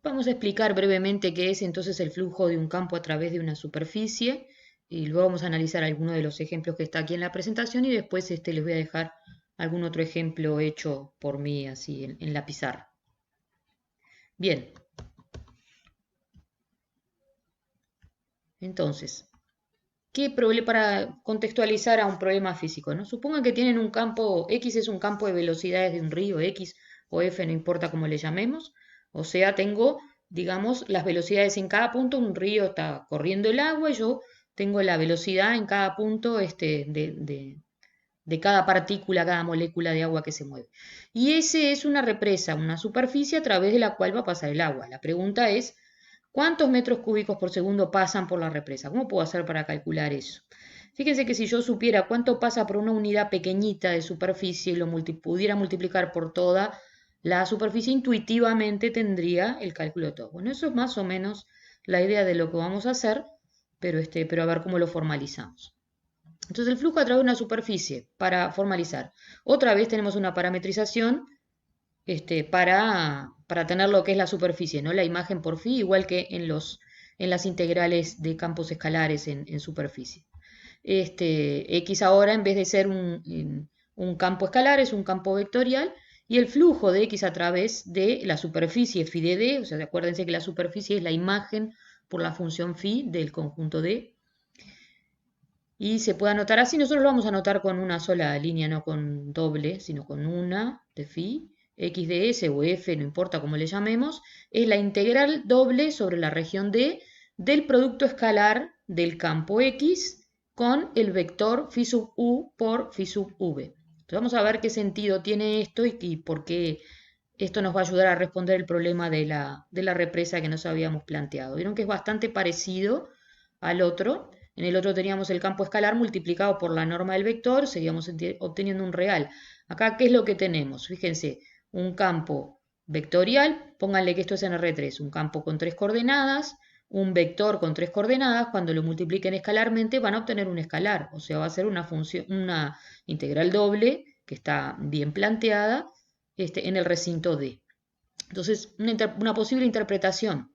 Vamos a explicar brevemente qué es entonces el flujo de un campo a través de una superficie y luego vamos a analizar algunos de los ejemplos que está aquí en la presentación y después les voy a dejar algún otro ejemplo hecho por mí así en la pizarra. Bien, entonces, para contextualizar a un problema físico, ¿no? Supongan que tienen un campo, X es un campo de velocidades de un río, X o F, no importa cómo le llamemos. O sea, tengo, digamos, las velocidades en cada punto, un río está corriendo el agua y yo tengo la velocidad en cada punto de cada partícula, cada molécula de agua que se mueve. Y ese es una represa, una superficie a través de la cual va a pasar el agua. La pregunta es, ¿cuántos metros cúbicos por segundo pasan por la represa? ¿Cómo puedo hacer para calcular eso? Fíjense que si yo supiera cuánto pasa por una unidad pequeñita de superficie y lo pudiera multiplicar por toda la superficie, intuitivamente tendría el cálculo de todo. Bueno, eso es más o menos la idea de lo que vamos a hacer, pero a ver cómo lo formalizamos. Entonces el flujo a través de una superficie para formalizar. Otra vez tenemos una parametrización para tener lo que es la superficie, ¿no? La imagen por phi, igual que en las integrales de campos escalares en superficie. X ahora, en vez de ser un campo escalar, es un campo vectorial, y el flujo de X a través de la superficie phi de D, o sea, acuérdense que la superficie es la imagen por la función phi del conjunto D, y se puede anotar así. Nosotros lo vamos a anotar con una sola línea, no con doble, sino con una de phi. X de S o F, no importa cómo le llamemos, es la integral doble sobre la región D del producto escalar del campo X con el vector phi sub U por phi sub V. Entonces vamos a ver qué sentido tiene esto y por qué esto nos va a ayudar a responder el problema de la represa que nos habíamos planteado. Vieron que es bastante parecido al otro. En el otro teníamos el campo escalar multiplicado por la norma del vector, seguíamos obteniendo un real. Acá, ¿qué es lo que tenemos? Fíjense, un campo vectorial, pónganle que esto es en R3, un campo con 3 coordenadas, un vector con 3 coordenadas, cuando lo multipliquen escalarmente van a obtener un escalar, o sea, va a ser una función, una integral doble que está bien planteada en el recinto D. Entonces, una posible interpretación.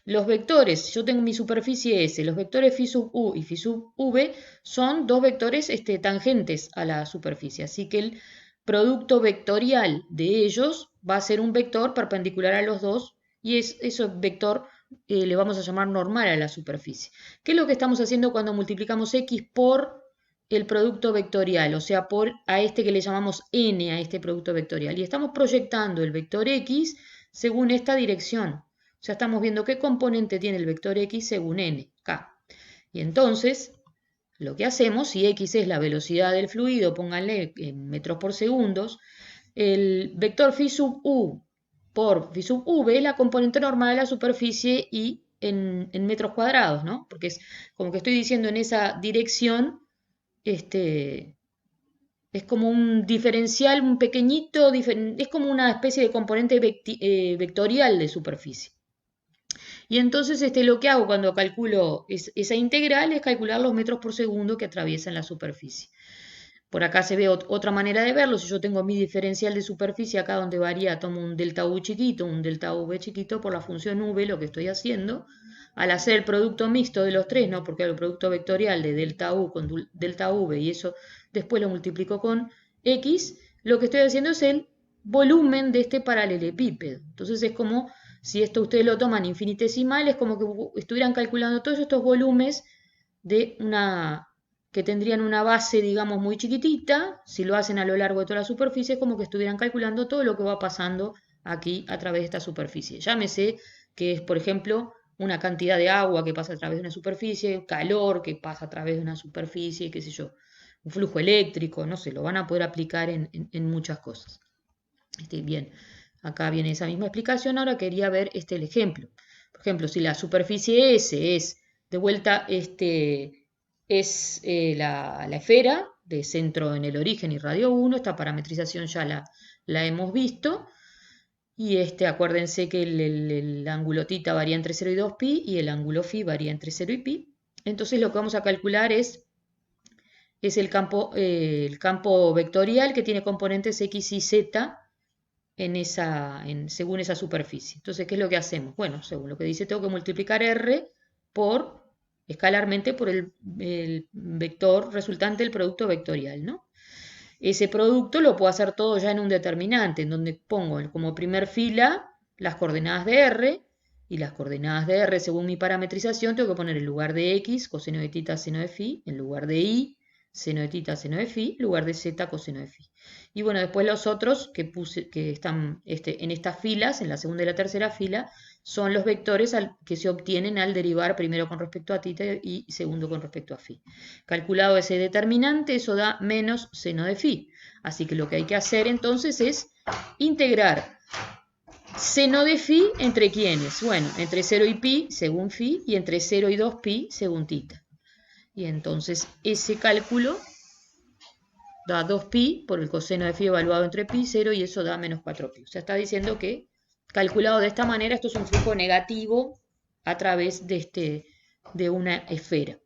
Los vectores, yo tengo mi superficie S, los vectores phi sub U y phi sub V son dos vectores tangentes a la superficie, así que el producto vectorial de ellos va a ser un vector perpendicular a los dos y ese vector le vamos a llamar normal a la superficie. ¿Qué es lo que estamos haciendo cuando multiplicamos X por el producto vectorial? O sea, por a este que le llamamos N, a este producto vectorial. Y estamos proyectando el vector X según esta dirección. O sea, estamos viendo qué componente tiene el vector X según n, k. Y entonces, lo que hacemos, si X es la velocidad del fluido, pónganle en metros por segundos, el vector phi sub U por phi sub V es la componente normal de la superficie y en metros cuadrados, ¿no? Porque es como que estoy diciendo en esa dirección, es como un diferencial, un pequeñito, es como una especie de componente vectorial de superficie. Y entonces lo que hago cuando calculo esa integral es calcular los metros por segundo que atraviesan la superficie. Por acá se ve otra manera de verlo. Si yo tengo mi diferencial de superficie acá donde varía, tomo un delta U chiquito, un delta V chiquito por la función V, lo que estoy haciendo. Al hacer el producto mixto de los tres, ¿no? Porque hago el producto vectorial de delta U con delta V y eso después lo multiplico con X, lo que estoy haciendo es el volumen de este paralelepípedo. Entonces es como si esto ustedes lo toman infinitesimal, es como que estuvieran calculando todos estos volúmenes de que tendrían una base, digamos, muy chiquitita. Si lo hacen a lo largo de toda la superficie, es como que estuvieran calculando todo lo que va pasando aquí a través de esta superficie. Llámese que es, por ejemplo, una cantidad de agua que pasa a través de una superficie, calor que pasa a través de una superficie, qué sé yo, un flujo eléctrico, no sé, lo van a poder aplicar en muchas cosas. Bien, acá viene esa misma explicación. Ahora quería ver el ejemplo. Por ejemplo, si la superficie S es, de vuelta, es la esfera de centro en el origen y radio 1, esta parametrización ya la hemos visto. Y acuérdense que el ángulo θ varía entre 0 y 2π y el ángulo φ varía entre 0 y π. Entonces lo que vamos a calcular es el campo vectorial que tiene componentes X y Z según esa superficie. Entonces, ¿qué es lo que hacemos? Bueno, según lo que dice, tengo que multiplicar R por, escalarmente, por el vector resultante del producto vectorial, ¿no? Ese producto lo puedo hacer todo ya en un determinante, en donde pongo como primer fila las coordenadas de R, y las coordenadas de R, según mi parametrización, tengo que poner en lugar de X, coseno de tita, seno de phi, en lugar de Y, seno de tita, seno de phi, en lugar de Z, coseno de phi. Y bueno, después los otros que puse, que están en estas filas, en la segunda y la tercera fila, son los vectores que se obtienen al derivar primero con respecto a tita y segundo con respecto a phi. Calculado ese determinante, eso da menos seno de phi. Así que lo que hay que hacer entonces es integrar seno de phi entre quiénes. Bueno, entre 0 y pi según phi y entre 0 y 2 pi según tita. Y entonces ese cálculo da 2pi por el coseno de phi evaluado entre pi y 0 y eso da menos 4pi. O sea, está diciendo que calculado de esta manera esto es un flujo negativo a través de una esfera.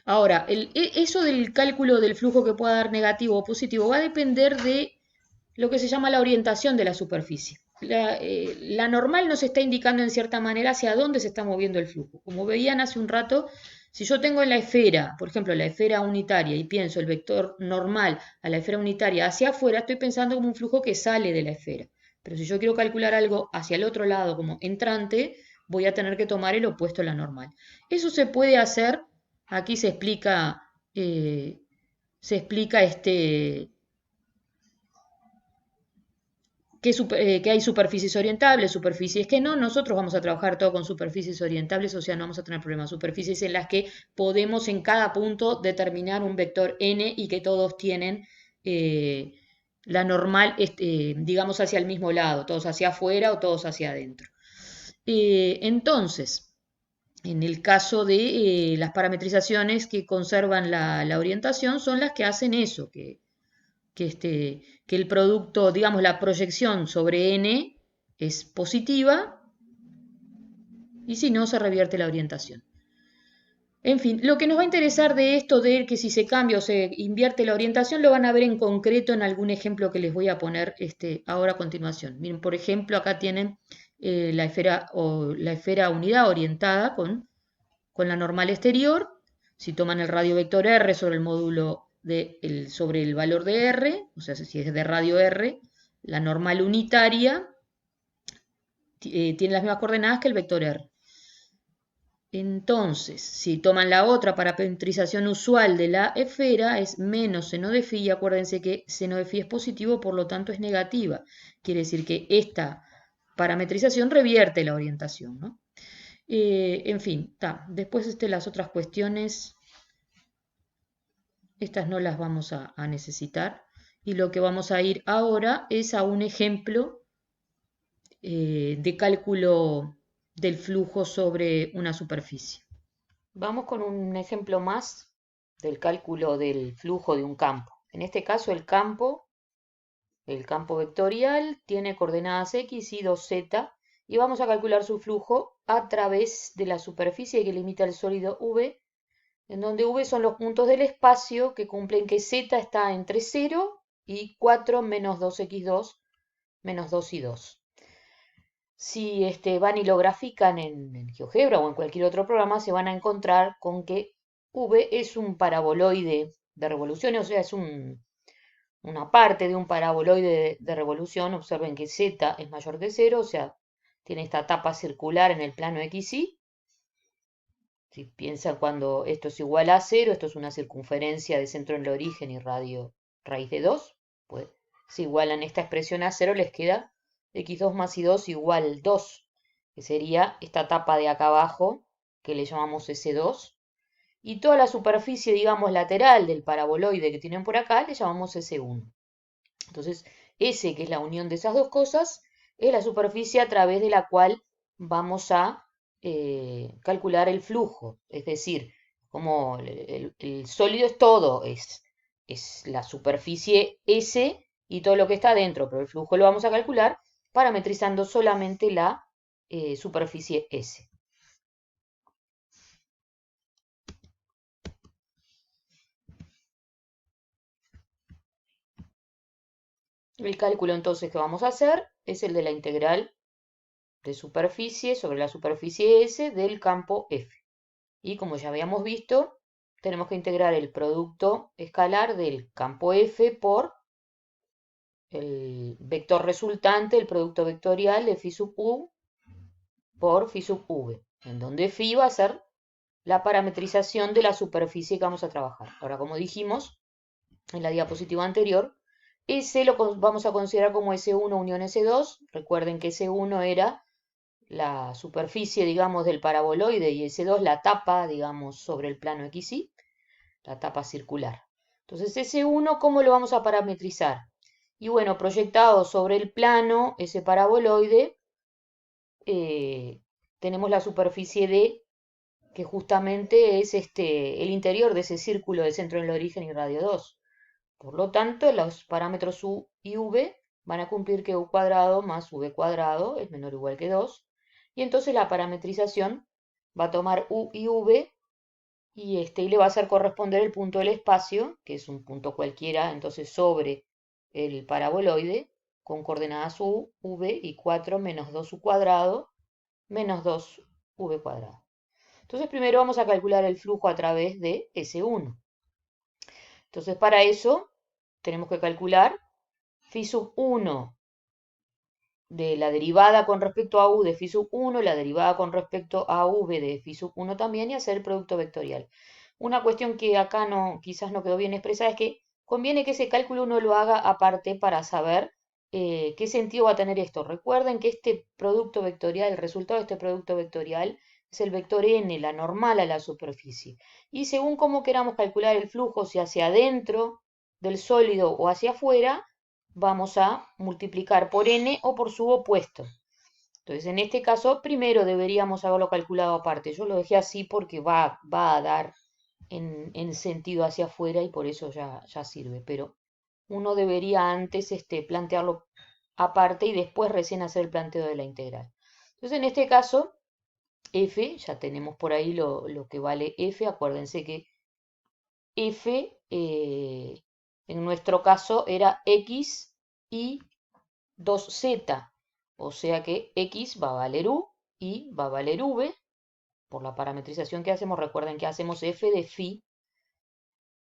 Ahora, eso del cálculo del flujo que pueda dar negativo o positivo va a depender de lo que se llama la orientación de la superficie. La normal nos está indicando en cierta manera hacia dónde se está moviendo el flujo. Como veían hace un rato, si yo tengo en la esfera, por ejemplo, la esfera unitaria y pienso el vector normal a la esfera unitaria hacia afuera, estoy pensando como un flujo que sale de la esfera. Pero si yo quiero calcular algo hacia el otro lado como entrante, voy a tener que tomar el opuesto a la normal. Eso se puede hacer, aquí se explica que hay superficies orientables, superficies que no. Nosotros vamos a trabajar todo con superficies orientables, o sea, no vamos a tener problemas. Superficies en las que podemos en cada punto determinar un vector n y que todos tienen la normal, digamos, hacia el mismo lado, todos hacia afuera o todos hacia adentro. Entonces, en el caso de las parametrizaciones que conservan la orientación, son las que hacen eso, que el producto, digamos, la proyección sobre n es positiva y si no, se revierte la orientación. En fin, lo que nos va a interesar de esto, de que si se cambia o se invierte la orientación, lo van a ver en concreto en algún ejemplo que les voy a poner ahora a continuación. Miren, por ejemplo, acá tienen la esfera unidad orientada con la normal exterior. Si toman el radio vector R sobre el módulo sobre el valor de R, o sea, si es de radio R, la normal unitaria tiene las mismas coordenadas que el vector R. Entonces, si toman la otra parametrización usual de la esfera, es menos seno de phi, y acuérdense que seno de phi es positivo, por lo tanto es negativa. Quiere decir que esta parametrización revierte la orientación, ¿no? En fin, después las otras cuestiones, estas no las vamos a necesitar. Y lo que vamos a ir ahora es a un ejemplo de cálculo del flujo sobre una superficie. Vamos con un ejemplo más del cálculo del flujo de un campo. En este caso el campo vectorial tiene coordenadas x y 2z y vamos a calcular su flujo a través de la superficie que limita el sólido V, en donde V son los puntos del espacio que cumplen que z está entre 0 y 4 menos 2x2 menos 2 y 2. Si van y lo grafican en GeoGebra o en cualquier otro programa, se van a encontrar con que V es un paraboloide de revolución, o sea, es una parte de un paraboloide de revolución. Observen que Z es mayor que 0, o sea, tiene esta tapa circular en el plano XY. Si piensan cuando esto es igual a 0, esto es una circunferencia de centro en el origen y radio raíz de 2, pues si igualan esta expresión a 0, les queda x2 más y2 igual 2, que sería esta tapa de acá abajo, que le llamamos S2, y toda la superficie, digamos, lateral del paraboloide que tienen por acá, le llamamos S1. Entonces, S, que es la unión de esas dos cosas, es la superficie a través de la cual vamos a calcular el flujo. Es decir, como el sólido es todo, es la superficie S y todo lo que está dentro, pero el flujo lo vamos a calcular parametrizando solamente la superficie S. El cálculo entonces que vamos a hacer es el de la integral de superficie sobre la superficie S del campo F. Y como ya habíamos visto, tenemos que integrar el producto escalar del campo F por el vector resultante, el producto vectorial de phi sub u por phi sub v, en donde phi va a ser la parametrización de la superficie que vamos a trabajar. Ahora, como dijimos en la diapositiva anterior, S lo vamos a considerar como S1 unión S2. Recuerden que S1 era la superficie, digamos, del paraboloide y S2 la tapa, digamos, sobre el plano XY, la tapa circular. Entonces, S1, ¿cómo lo vamos a parametrizar? Y bueno, proyectado sobre el plano, ese paraboloide, tenemos la superficie D, que justamente es el interior de ese círculo de centro en el origen y radio 2. Por lo tanto, los parámetros u y v van a cumplir que u cuadrado más v cuadrado es menor o igual que 2. Y entonces la parametrización va a tomar u y v y le va a hacer corresponder el punto del espacio, que es un punto cualquiera, entonces sobre el paraboloide, con coordenadas u, v y 4 menos 2u cuadrado menos 2v cuadrado. Entonces primero vamos a calcular el flujo a través de S1. Entonces para eso tenemos que calcular phi sub 1 de la derivada con respecto a u de phi sub 1, la derivada con respecto a v de phi sub 1 también y hacer el producto vectorial. Una cuestión que acá no, quizás no quedó bien expresada es que conviene que ese cálculo uno lo haga aparte para saber qué sentido va a tener esto. Recuerden que este producto vectorial, el resultado de este producto vectorial es el vector n, la normal a la superficie. Y según cómo queramos calcular el flujo, si hacia adentro del sólido o hacia afuera, vamos a multiplicar por n o por su opuesto. Entonces, en este caso, primero deberíamos haberlo calculado aparte. Yo lo dejé así porque va a dar en sentido hacia afuera y por eso ya sirve. Pero uno debería antes plantearlo aparte y después recién hacer el planteo de la integral. Entonces, en este caso, f, ya tenemos por ahí lo que vale f. Acuérdense que f en nuestro caso era x y 2z. O sea que x va a valer u y va a valer v. Por la parametrización que hacemos, recuerden que hacemos f de phi.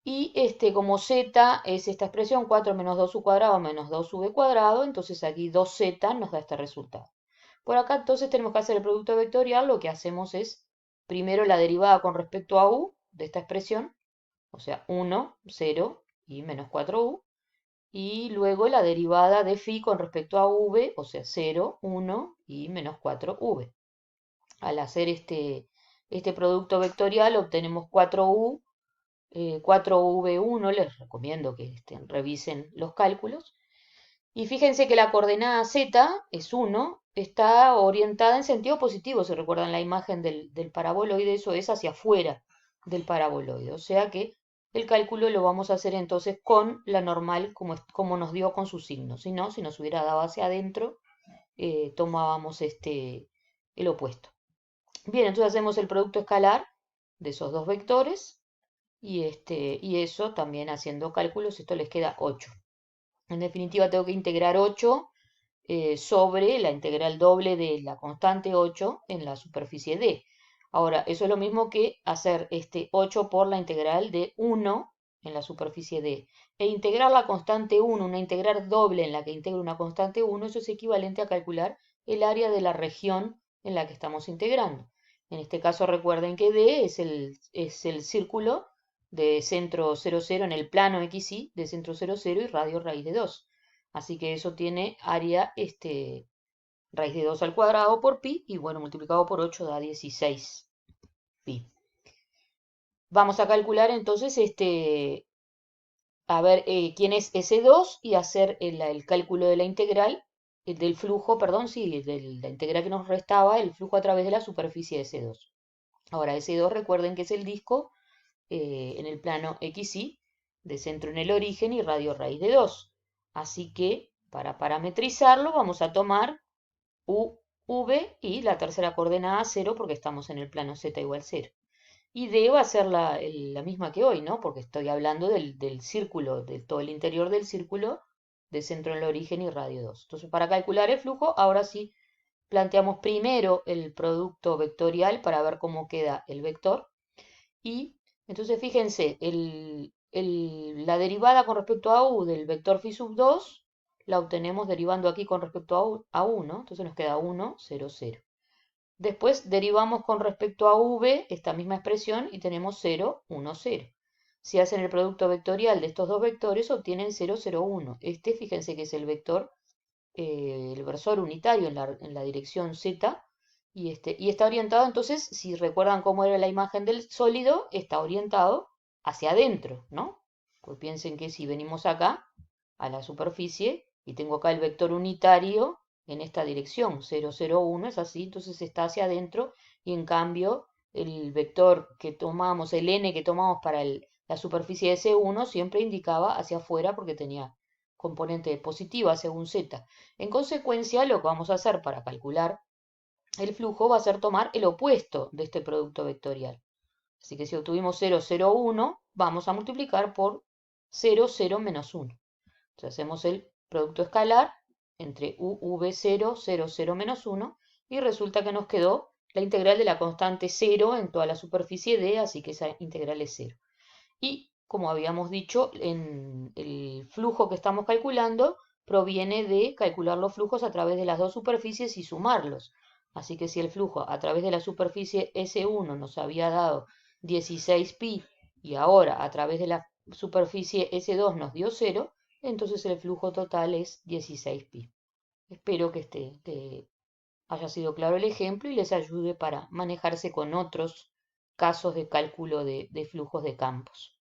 Y como z es esta expresión, 4 menos 2u cuadrado menos 2v cuadrado, entonces aquí 2z nos da este resultado. Por acá entonces tenemos que hacer el producto vectorial. Lo que hacemos es primero la derivada con respecto a u de esta expresión, o sea 1, 0 y menos 4u. Y luego la derivada de phi con respecto a v, o sea 0, 1 y menos 4v. Al hacer este producto vectorial obtenemos 4u, 4v1, les recomiendo que revisen los cálculos. Y fíjense que la coordenada z es 1, está orientada en sentido positivo, si recuerdan la imagen del paraboloide, eso es hacia afuera del paraboloide. O sea que el cálculo lo vamos a hacer entonces con la normal como nos dio con su signo. Si no, si nos hubiera dado hacia adentro, tomábamos el opuesto. Bien, entonces hacemos el producto escalar de esos dos vectores y eso también haciendo cálculos, esto les queda 8. En definitiva tengo que integrar 8 sobre la integral doble de la constante 8 en la superficie D. Ahora, eso es lo mismo que hacer este 8 por la integral de 1 en la superficie D. E integrar la constante 1, una integral doble en la que integro una constante 1, eso es equivalente a calcular el área de la región en la que estamos integrando. En este caso recuerden que D es el círculo de centro 0, 0 en el plano XY de centro 0, 0 y radio raíz de 2. Así que eso tiene área raíz de 2 al cuadrado por pi y bueno, multiplicado por 8 da 16 pi. Vamos a calcular entonces a ver quién es S2 y hacer el cálculo de la integral, del flujo, perdón, sí, de la integral que nos restaba, el flujo a través de la superficie de S2. Ahora, S2 recuerden que es el disco en el plano XY, de centro en el origen y radio raíz de 2. Así que para parametrizarlo vamos a tomar u, v y la tercera coordenada 0 porque estamos en el plano z igual 0. Y d va a ser la misma que hoy, ¿no? Porque estoy hablando del círculo, de todo el interior del círculo de centro en el origen y radio 2. Entonces, para calcular el flujo, ahora sí planteamos primero el producto vectorial para ver cómo queda el vector. Y entonces fíjense, la derivada con respecto a u del vector phi sub 2 la obtenemos derivando aquí con respecto a 1, entonces nos queda 1, 0, 0. Después derivamos con respecto a v esta misma expresión y tenemos 0, 1, 0. Si hacen el producto vectorial de estos dos vectores, obtienen 0, 0, 1. Este, fíjense que es el vector, el versor unitario en la dirección z, y está orientado, entonces, si recuerdan cómo era la imagen del sólido, está orientado hacia adentro, ¿no? Pues piensen que si venimos acá, a la superficie, y tengo acá el vector unitario en esta dirección, 0, 0, 1, es así, entonces está hacia adentro, y en cambio, el vector que tomamos, el n que tomamos para la superficie S1, siempre indicaba hacia afuera porque tenía componente positiva según z. En consecuencia, lo que vamos a hacer para calcular el flujo va a ser tomar el opuesto de este producto vectorial. Así que si obtuvimos 0, 0, 1, vamos a multiplicar por 0, 0, menos 1. Entonces hacemos el producto escalar entre u, v, 0, 0, 0, menos 1, y resulta que nos quedó la integral de la constante 0 en toda la superficie D, así que esa integral es 0. Y como habíamos dicho, en el flujo que estamos calculando proviene de calcular los flujos a través de las dos superficies y sumarlos. Así que si el flujo a través de la superficie S1 nos había dado 16pi y ahora a través de la superficie S2 nos dio 0, entonces el flujo total es 16pi. Espero que haya sido claro el ejemplo y les ayude para manejarse con otros casos de cálculo de flujos de campos.